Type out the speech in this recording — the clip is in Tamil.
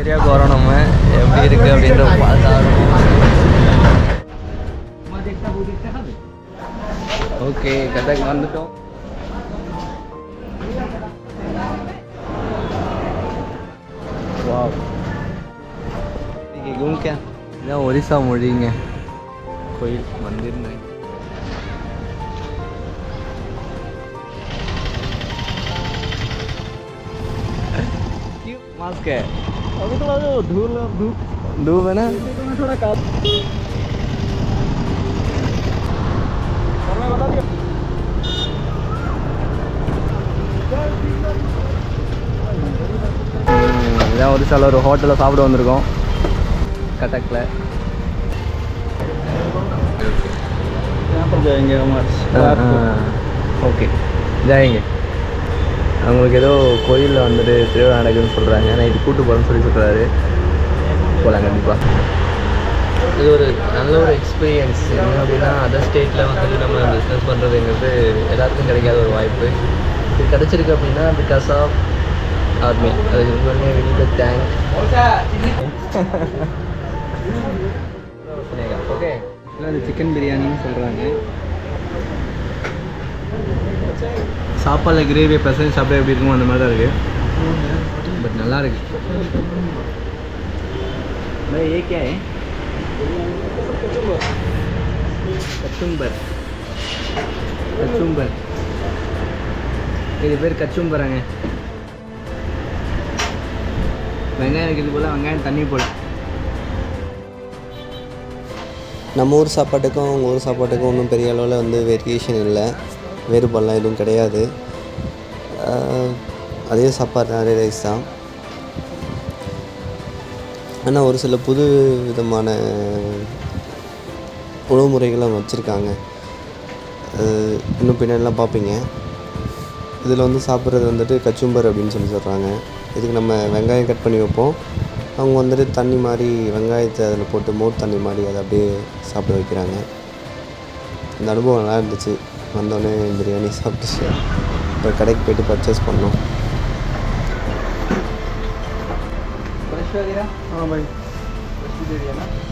ஏரியாவுக்கு வரோம். நம்ம எப்படி இருக்குது அப்படின்ற பார்த்தாலும். ஓகே, கரெக்டாக வந்துட்டோம். வாவ், இதான் ஒரிசா மொழிங்க. கோயில் மந்திர் मास्क है अभी थोड़ा जो धूल धूप है ना थोड़ा काम बता दिया. இதான் ஒரிசால ஒரு ஹோட்டலில் சாப்பிட வந்திருக்கோம் கட்டக்கில். ஓகே ஜாயிங்க. அவங்களுக்கு ஏதோ கோயிலில் வந்துட்டு திருவிழா நடக்குதுன்னு சொல்கிறாங்க. நைட்டு கூட்டு போகிறேன்னு சொல்கிறாரு. போகலாம் கண்டிப்பாக. இது ஒரு நல்ல ஒரு எக்ஸ்பீரியன்ஸ். என்ன அப்படின்னா அதர் ஸ்டேட்டில் வந்துட்டு நம்ம பிஸ்னஸ் பண்ணுறதுங்கிறது எல்லாருக்கும் கிடைக்காத ஒரு வாய்ப்பு. இது கிடச்சிருக்கு அப்படின்னா பிகாஸ் ஆஃப் ஆர்மி. அதுக்கு ரொம்பவே வெளியே தேங்க். ஓகே, இல்லை அது சிக்கன் பிரியாணின்னு சொல்கிறாங்க. சாப்பாடில் கிரேவி பசங்க சாப்பிட எப்படி இருக்குமோ அந்த மாதிரி தான் இருக்குது. பட் நல்லா இருக்கு. ये क्या है? கச்சும்பர். கச்சும்பர் இது பேர் கச்சும்பராங்க. வெங்காயம் இருக்குது போல், வெங்காயம் தண்ணி போல். நம்ம ஊர் சாப்பாட்டுக்கும் உங்கள் ஊர் சாப்பாட்டுக்கும் ஒன்றும் பெரிய அளவில் வந்து வேரியேஷன் இல்லை, வேறுபாடெலாம் எதுவும் கிடையாது. அதே சாப்பாடு அதே ரைஸ் தான். ஆனால் ஒரு சில புது விதமான உணவு முறைகளும் வச்சுருக்காங்க. இன்னும் பின்னாடிலாம் பார்ப்பீங்க. இதில் வந்து சாப்பிட்றது வந்துட்டு கச்சும்பர் அப்படின்னு சொல்கிறாங்க. இதுக்கு நம்ம வெங்காயம் கட் பண்ணி வைப்போம். அவங்க வந்துட்டு தண்ணி மாதிரி வெங்காயத்தை அதில் போட்டு மோர் தண்ணி மாதிரி அதை அப்படியே சாப்பிட வைக்கிறாங்க. இந்த அனுபவம் நல்லா இருந்துச்சு. வந்தோடனே பிரியாணி சாப்பிட்டு இப்போ கடைக்கு போய்ட்டு பர்ச்சேஸ் பண்ணோம்.